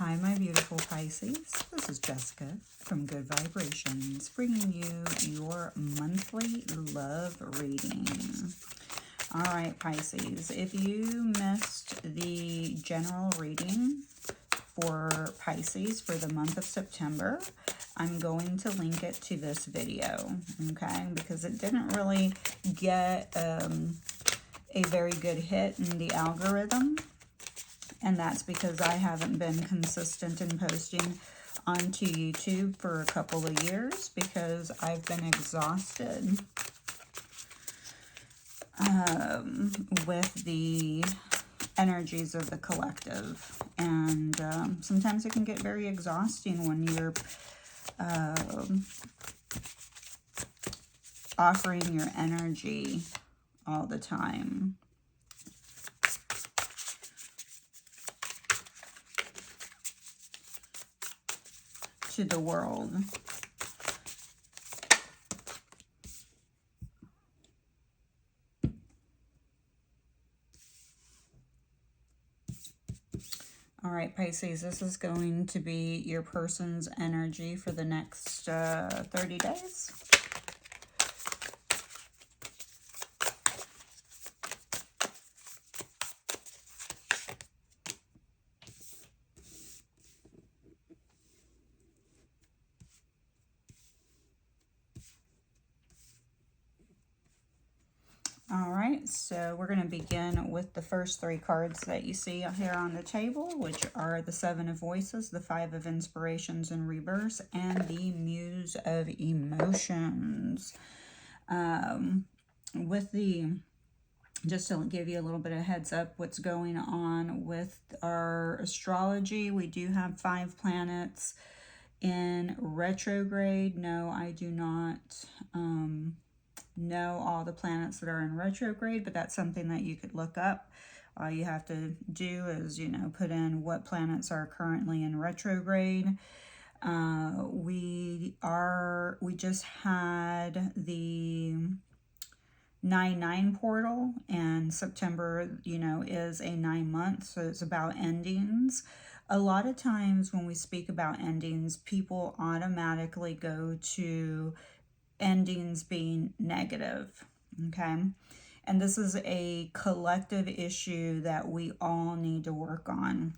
Hi, my beautiful Pisces. This is Jessica from Good Vibrations, bringing you your monthly love reading. All right, Pisces, if you missed the general reading for Pisces for the month of September, I'm going to link it to this video, okay? Because it didn't really get a very good hit in the algorithm. And that's because I haven't been consistent in posting onto YouTube for a couple of years because I've been exhausted with the energies of the collective. And sometimes it can get very exhausting when you're offering your energy all the time. To the world. All right, Pisces, this is going to be your person's energy for the next 30 days. All right, so we're going to begin with the first three cards that you see here on the table, which are the Seven of Voices, the Five of Inspirations in reverse, and the Muse of Emotions. Just to give you a little bit of heads up what's going on with our astrology, we do have 5 planets in retrograde. No, I do not know all the planets that are in retrograde, but that's something that you could look up. All you have to do is, put in what planets are currently in retrograde. We just had the 9/9 portal, and September, is a 9 month, so it's about endings. A lot of times when we speak about endings, people automatically go to endings being negative, okay? And this is a collective issue that we all need to work on.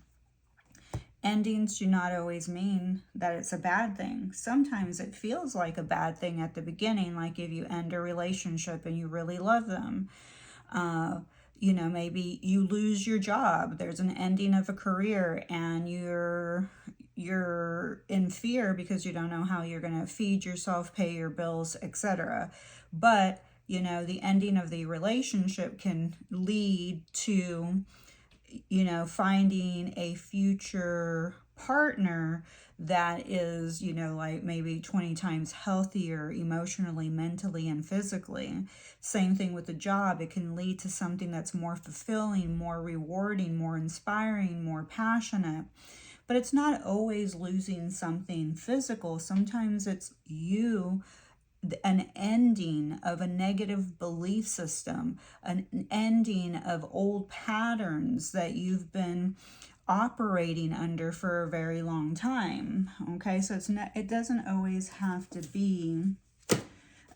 Endings do not always mean that it's a bad thing. Sometimes it feels like a bad thing at the beginning, like if you end a relationship and you really love them. Maybe you lose your job. There's an ending of a career and you're in fear because you don't know how you're going to feed yourself, pay your bills, etc. But, the ending of the relationship can lead to, finding a future partner that is, like maybe 20 times healthier emotionally, mentally, and physically. Same thing with the job. It can lead to something that's more fulfilling, more rewarding, more inspiring, more passionate. But it's not always losing something physical. Sometimes it's an ending of a negative belief system, an ending of old patterns that you've been operating under for a very long time. Okay, so it doesn't always have to be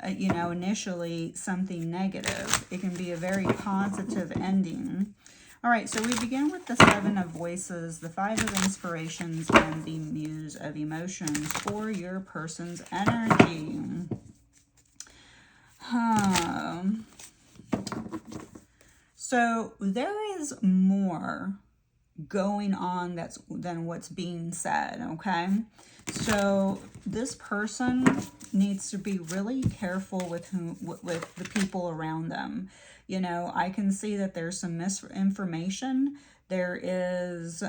initially something negative. It can be a very positive ending. All right, so we begin with the Seven of Voices, the Five of Inspirations, and the Muse of Emotions for your person's energy. So there is more going on than what's being said, okay? So this person needs to be really careful with the people around them. I can see that there's some misinformation. There is,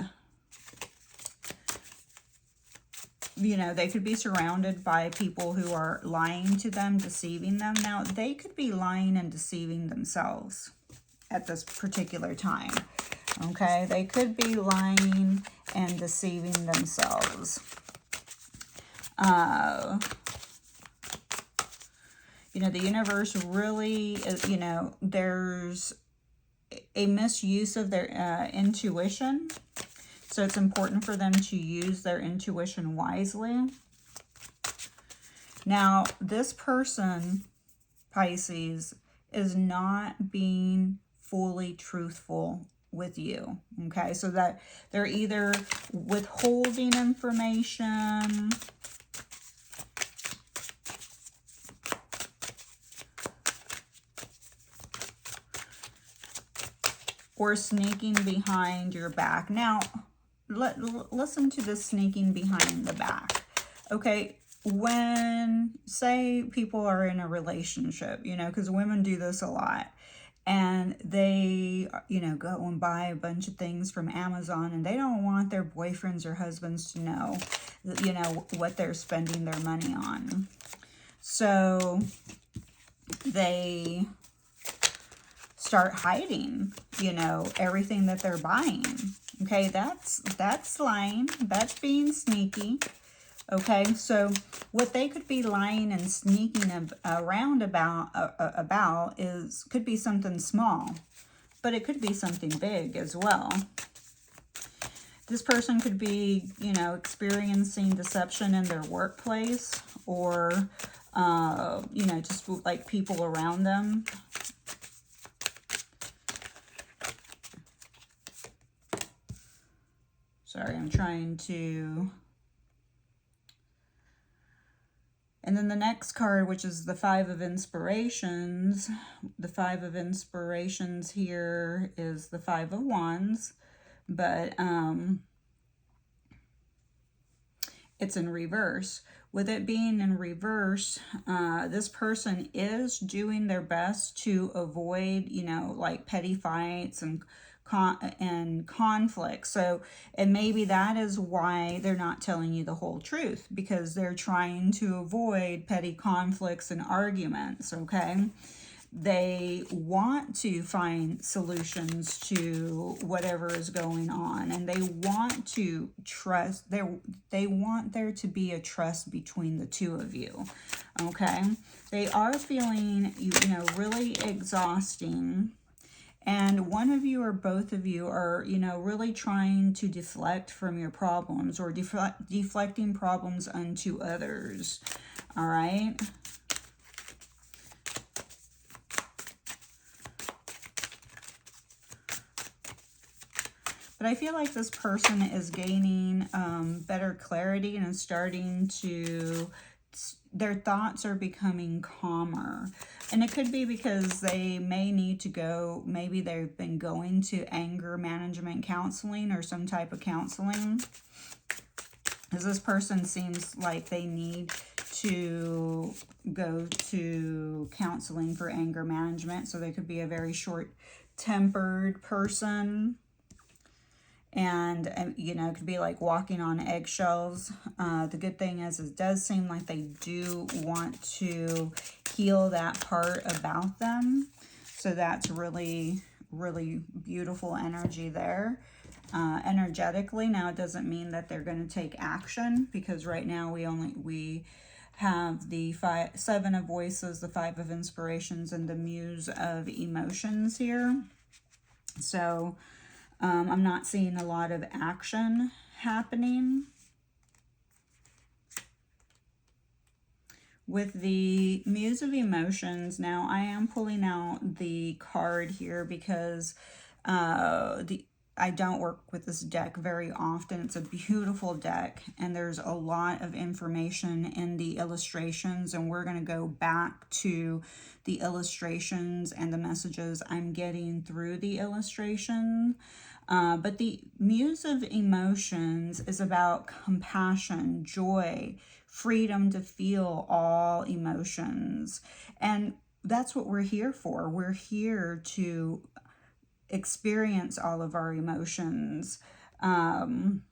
they could be surrounded by people who are lying to them, deceiving them. Now, they could be lying and deceiving themselves at this particular time, okay? They could be lying and deceiving themselves. The universe really, there's a misuse of their intuition. So it's important for them to use their intuition wisely. Now, this person, Pisces, is not being fully truthful with you. Okay, so that they're either withholding information, or sneaking behind your back. Now, listen to this sneaking behind the back. Okay, when, say, people are in a relationship, you know, because women do this a lot, and they, you know, go and buy a bunch of things from Amazon, and they don't want their boyfriends or husbands to know, you know, what they're spending their money on. So they start hiding, you know, everything that they're buying. Okay, that's lying. That's being sneaky. Okay, so what they could be lying and sneaking around about is, could be something small, but it could be something big as well. This person could be, you know, experiencing deception in their workplace, or, you know, just like people around them. Sorry, I'm trying to... And then the next card, which is the Five of Inspirations. The Five of Inspirations here is the Five of Wands, but it's in reverse. With it being in reverse, this person is doing their best to avoid, you know, like petty fights and conflict. So, and maybe that is why they're not telling you the whole truth, because they're trying to avoid petty conflicts and arguments. Okay, they want to find solutions to whatever is going on, and they want to trust. They want there to be a trust between the two of you. Okay, they are feeling, you know, really exhausting. And one of you or both of you are, you know, really trying to deflect from your problems, or deflecting problems unto others. All right. But I feel like this person is gaining better clarity and is starting to, their thoughts are becoming calmer. And it could be because they may need to go, maybe they've been going to anger management counseling or some type of counseling. Because this person seems like they need to go to counseling for anger management. So they could be a very short-tempered person. And, you know, it could be like walking on eggshells. The good thing is, it does seem like they do want to heal that part about them. So that's really, really beautiful energy there. Energetically, now it doesn't mean that they're going to take action, because right now we have the Seven of Voices, the Five of Inspirations, and the Muse of Emotions here. So I'm not seeing a lot of action happening. With the Muse of Emotions, now I am pulling out the card here because I don't work with this deck very often. It's a beautiful deck, and there's a lot of information in the illustrations, and we're going to go back to the illustrations and the messages I'm getting through the illustration. But the Muse of Emotions is about compassion, joy, freedom to feel all emotions. And that's what we're here for. We're here to experience all of our emotions. And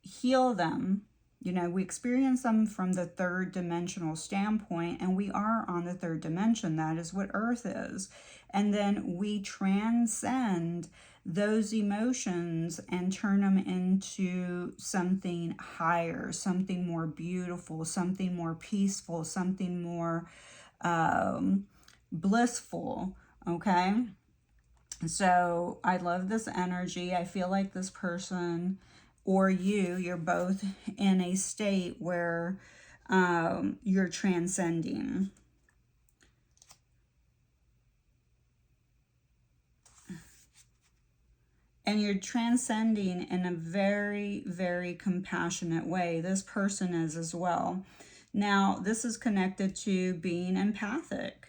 heal them. You know, we experience them from the third dimensional standpoint, and we are on the third dimension. That is what Earth is. And then we transcend those emotions and turn them into something higher, something more beautiful, something more peaceful, something more blissful. Okay. So I love this energy. I feel like this person or you're both in a state where you're transcending. And you're transcending in a very, very compassionate way. This person is as well. Now, this is connected to being empathic.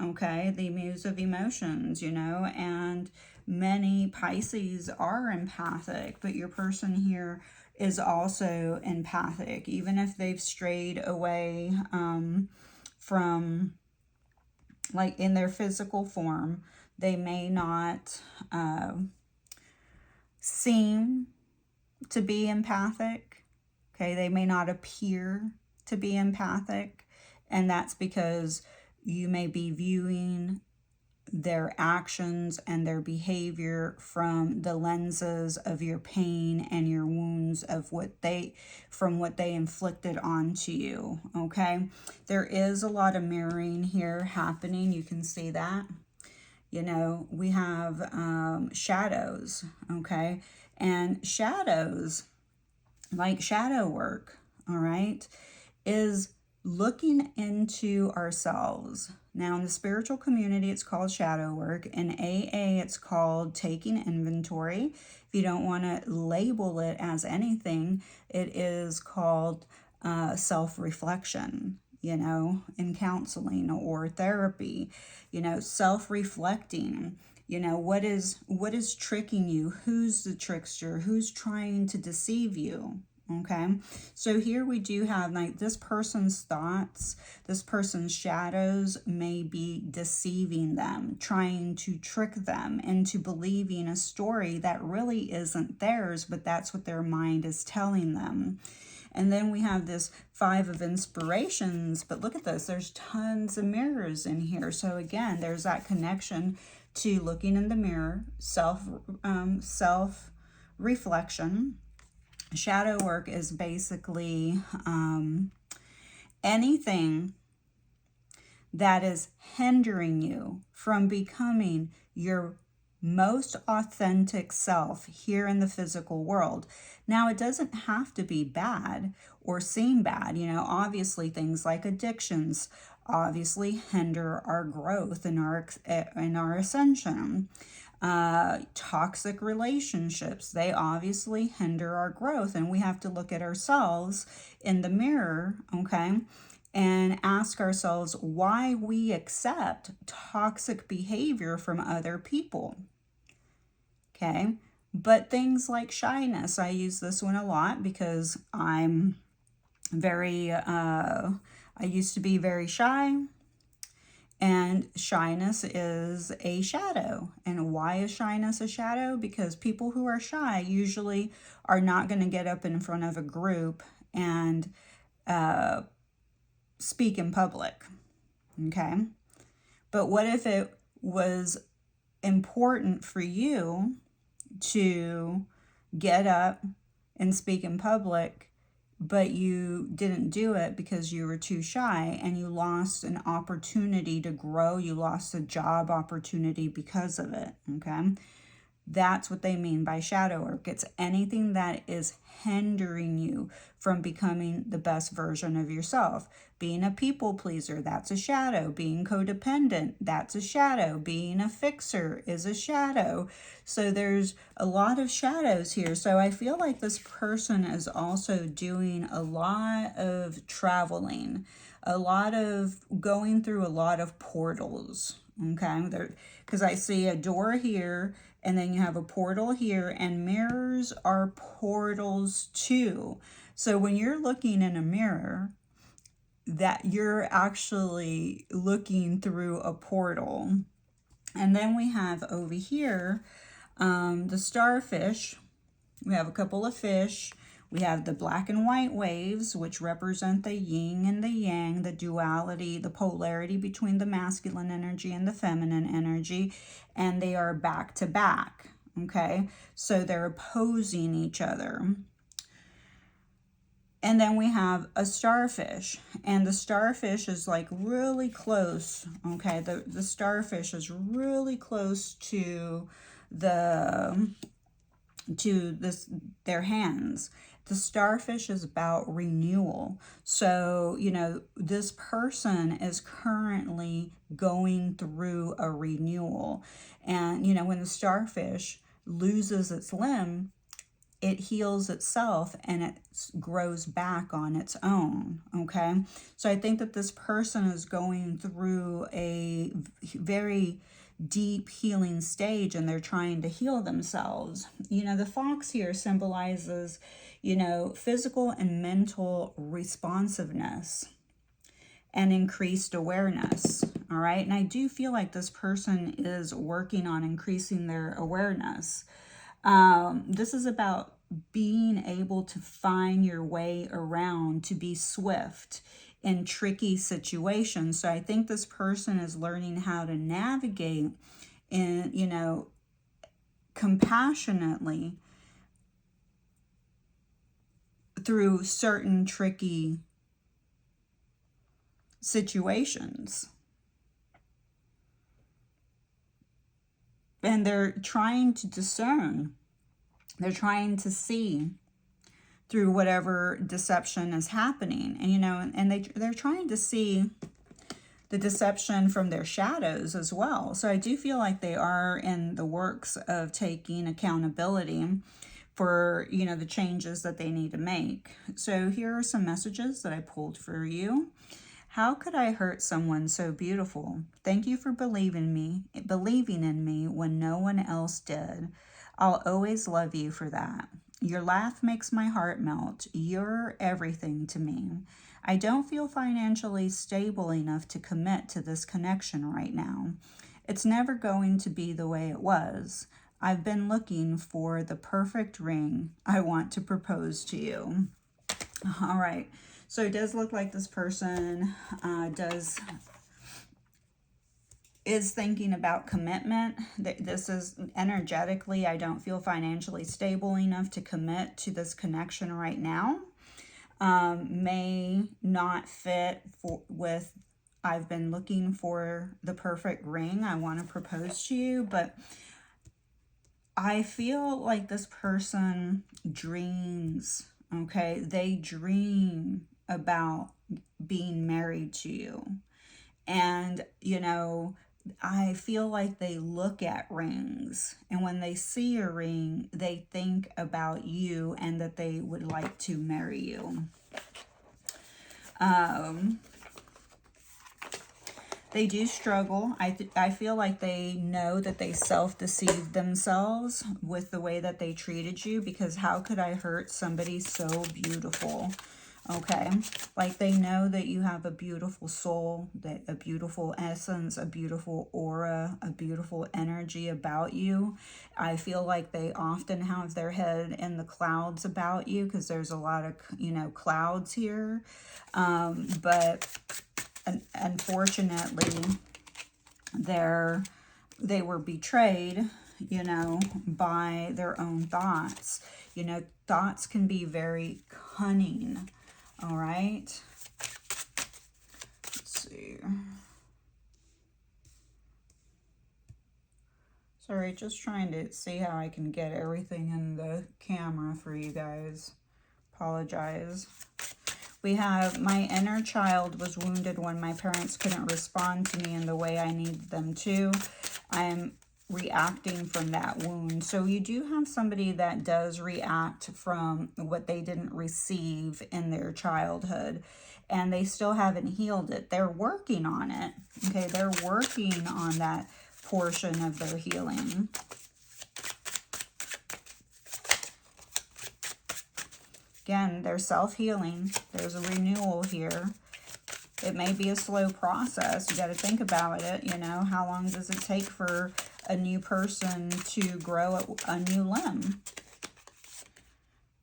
Okay, the muse of emotions, you know, and many Pisces are empathic, but your person here is also empathic, even if they've strayed away from, like, in their physical form, they may not seem to be empathic. Okay, they may not appear to be empathic, and that's because you may be viewing their actions and their behavior from the lenses of your pain and your wounds of what they inflicted onto you. Okay, there is a lot of mirroring here happening. You can see that. You know, we have shadows. Okay, and shadows, like shadow work, all right, is looking into ourselves. Now, in the spiritual community, it's called shadow work. In AA, it's called taking inventory. If you don't want to label it as anything, it is called self-reflection, you know, in counseling or therapy, you know, self-reflecting. You know, what is tricking you? Who's the trickster? Who's trying to deceive you? Okay, so here we do have, like, this person's thoughts, this person's shadows may be deceiving them, trying to trick them into believing a story that really isn't theirs, but that's what their mind is telling them. And then we have this Five of Inspirations, but look at this, there's tons of mirrors in here. So again, there's that connection to looking in the mirror, self-reflection. Shadow work is basically anything that is hindering you from becoming your most authentic self here in the physical world. Now, it doesn't have to be bad or seem bad. You know, obviously things like addictions obviously hinder our growth and our ascension. Toxic relationships, they obviously hinder our growth, and we have to look at ourselves in the mirror, okay, and ask ourselves why we accept toxic behavior from other people. Okay, but things like shyness, I use this one a lot because I'm very I used to be very shy. And shyness is a shadow. And why is shyness a shadow? Because people who are shy usually are not going to get up in front of a group and speak in public. Okay? But what if it was important for you to get up and speak in public, but you didn't do it because you were too shy and you lost an opportunity to grow? You lost a job opportunity because of it, okay? That's what they mean by shadow work. It's anything that is hindering you from becoming the best version of yourself. Being a people pleaser, that's a shadow. Being codependent, that's a shadow. Being a fixer is a shadow. So there's a lot of shadows here. So I feel like this person is also doing a lot of traveling, a lot of going through a lot of portals, okay? Because I see a door here, and then you have a portal here, and mirrors are portals too. So when you're looking in a mirror, that you're actually looking through a portal. And then we have over here the starfish. We have a couple of fish. We have the black and white waves, which represent the yin and the yang, the duality, the polarity between the masculine energy and the feminine energy, and they are back to back, okay? So they're opposing each other. And then we have a starfish, and the starfish is like really close, okay? The starfish is really close to their hands. The starfish is about renewal. So, you know, this person is currently going through a renewal. And, you know, when the starfish loses its limb, it heals itself and it grows back on its own, okay? So I think that this person is going through a very deep healing stage, and they're trying to heal themselves. You know, the fox here symbolizes, you know, physical and mental responsiveness and increased awareness, all right? And I do feel like this person is working on increasing their awareness. This is about being able to find your way around, to be swift in tricky situations. So I think this person is learning how to navigate in, you know, compassionately through certain tricky situations. And they're trying to discern. They're trying to see through whatever deception is happening. And, you know, and they're trying to see the deception from their shadows as well. So I do feel like they are in the works of taking accountability for, you know, the changes that they need to make. So here are some messages that I pulled for you. How could I hurt someone so beautiful? Thank you for believing in me when no one else did. I'll always love you for that. Your laugh makes my heart melt. You're everything to me. I don't feel financially stable enough to commit to this connection right now. It's never going to be the way it was. I've been looking for the perfect ring. I want to propose to you. All right. So it does look like this person is thinking about commitment. This is energetically, I don't feel financially stable enough to commit to this connection right now. May not fit with, I've been looking for the perfect ring. I want to propose to you, but I feel like this person dreams, okay? They dream about being married to you. And, you know, I feel like they look at rings, and when they see a ring, they think about you and that they would like to marry you. They do struggle. I feel like they know that they self-deceived themselves with the way that they treated you, because how could I hurt somebody so beautiful? Okay, like they know that you have a beautiful soul, that a beautiful essence, a beautiful aura, a beautiful energy about you. I feel like they often have their head in the clouds about you, because there's a lot of, you know, clouds here. But unfortunately, they were betrayed, you know, by their own thoughts. You know, thoughts can be very cunning. All right. Let's see. Sorry, just trying to see how I can get everything in the camera for you guys. Apologize. We have, my inner child was wounded when my parents couldn't respond to me in the way I needed them to. I'm reacting from that wound. So you do have somebody that does react from what they didn't receive in their childhood, and they still haven't healed it. They're working on it. Okay, they're working on that portion of their healing. Again, they're self-healing. There's a renewal here. It may be a slow process. You got to think about it. You know, how long does it take for a new person to grow a new limb?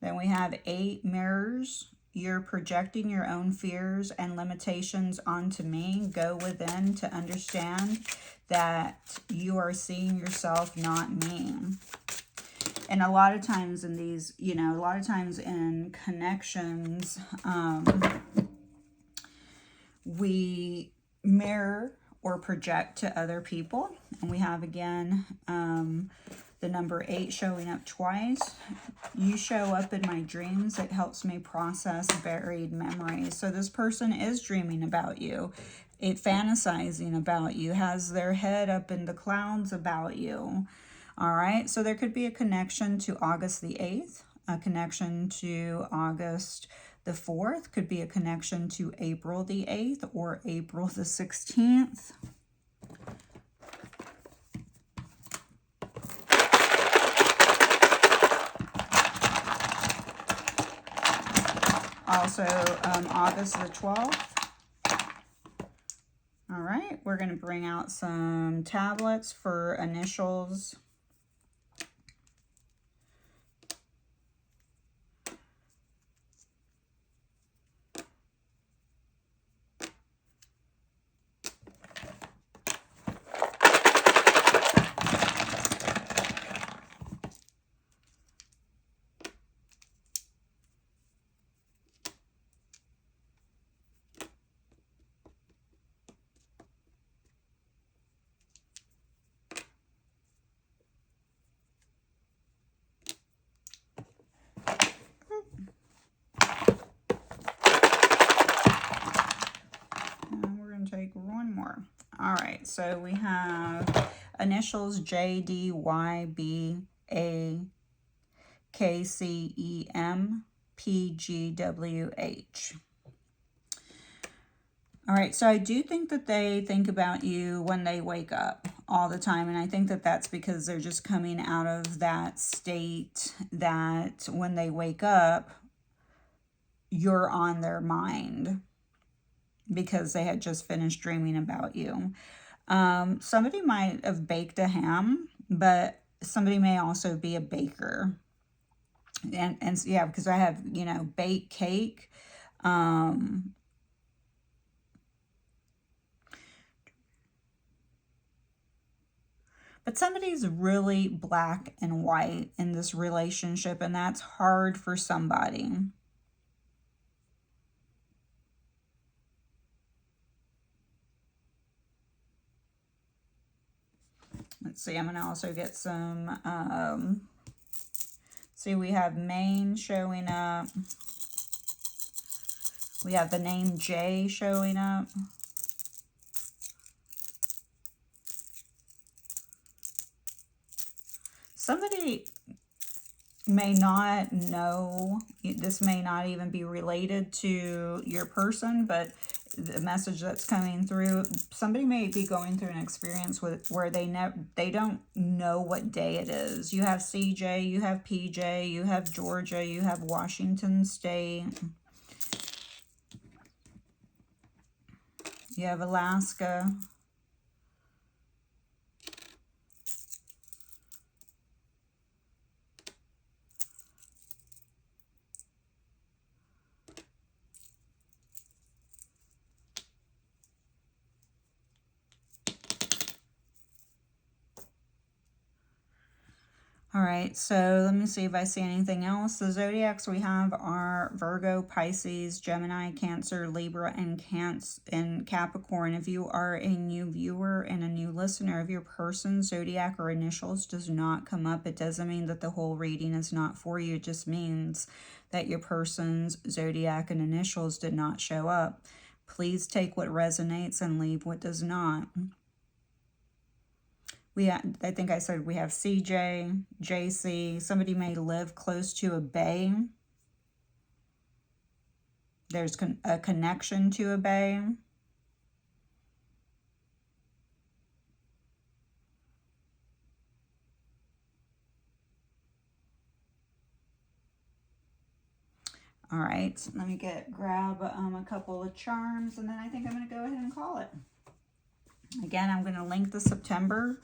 Then we have 8 mirrors. You're projecting your own fears and limitations onto me. Go within to understand that you are seeing yourself, not me. And a lot of times in these, you know, a lot of times in connections, we mirror or project to other people. And we have, again, the number 8 showing up twice. You show up in my dreams. It helps me process buried memories. So this person is dreaming about you, fantasizing about you, has their head up in the clouds about you. All right, so there could be a connection to August the 8th, a connection to August the 4th, could be a connection to April the 8th or April the 16th. Also, August the 12th. All right, we're going to bring out some tablets for initials. Take one more. All right, so we have initials J, D, Y, B, A, K, C, E, M, P, G, W, H. All right, so I do think that they think about you when they wake up all the time, and I think that that's because they're just coming out of that state that when they wake up, you're on their mind, because they had just finished dreaming about you. Somebody might have baked a ham, but somebody may also be a baker. And yeah, because I have, you know, baked cake. But somebody's really black and white in this relationship, and that's hard for somebody. Let's see, I'm going to also get some, see, we have Maine showing up. We have the name J showing up. Somebody may not know, this may not even be related to your person, but the message that's coming through, somebody may be going through an experience where they don't know what day it is. You have CJ, you have PJ, you have Georgia, you have Washington State, you have Alaska. All right, so let me see if I see anything else. The zodiacs we have are Virgo, Pisces, Gemini, Cancer, Libra, and Capricorn. If you are a new viewer and a new listener, if your person's zodiac or initials does not come up, it doesn't mean that the whole reading is not for you. It just means that your person's zodiac and initials did not show up. Please take what resonates and leave what does not. I think I said we have CJ, JC. Somebody may live close to a bay. There's a connection to a bay. All right, let me grab a couple of charms, and then I think I'm going to go ahead and call it. Again, I'm going to link the September.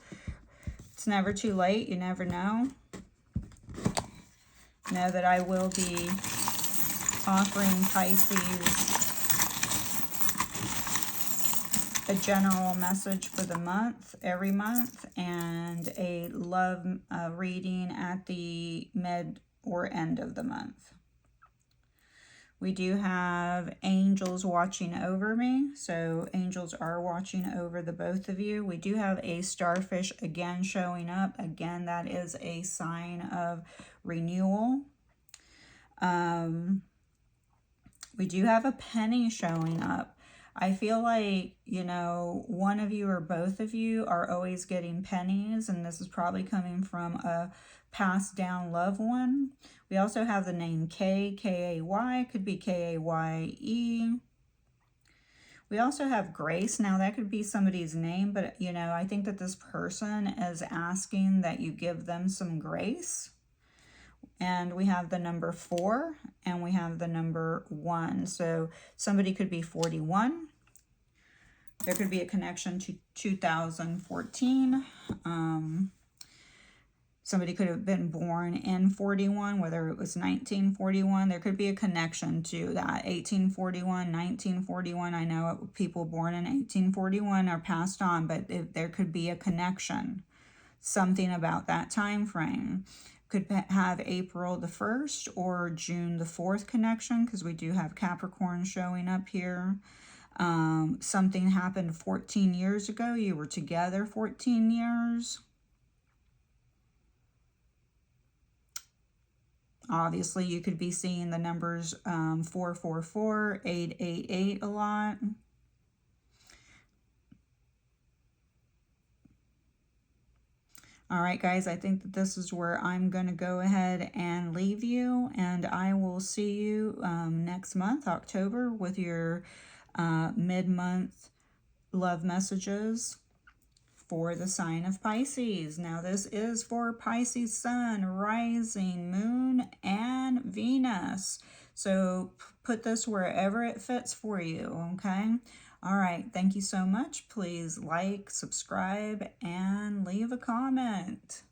It's never too late. You never know. Know that I will be offering Pisces a general message for the month, every month, and a love reading at the mid or end of the month. We do have angels watching over me, so angels are watching over the both of you. We do have a starfish again showing up. Again, that is a sign of renewal. We do have a penny showing up. I feel like, you know, one of you or both of you are always getting pennies, and this is probably coming from a passed down loved one. We also have the name K, K-A-Y, could be K-A-Y-E. We also have Grace. Now that could be somebody's name, but you know, I think that this person is asking that you give them some grace. And we have the number 4 and we have the number 1. So somebody could be 41. There could be a connection to 2014. Somebody could have been born in 41, whether it was 1941. There could be a connection to that. 1841, 1941. I know people born in 1841 are passed on, but there could be a connection. Something about that time frame. Could have April the 1st or June the 4th connection, because we do have Capricorn showing up here. Something happened 14 years ago. You were together 14 years. Obviously, you could be seeing the numbers 444, 888 a lot. All right, guys, I think that this is where I'm going to go ahead and leave you, and I will see you next month, October, with your mid-month love messages for the sign of Pisces. Now, this is for Pisces Sun, Rising, Moon, and Venus. So put this wherever it fits for you, okay? All right, thank you so much. Please like, subscribe, and leave a comment.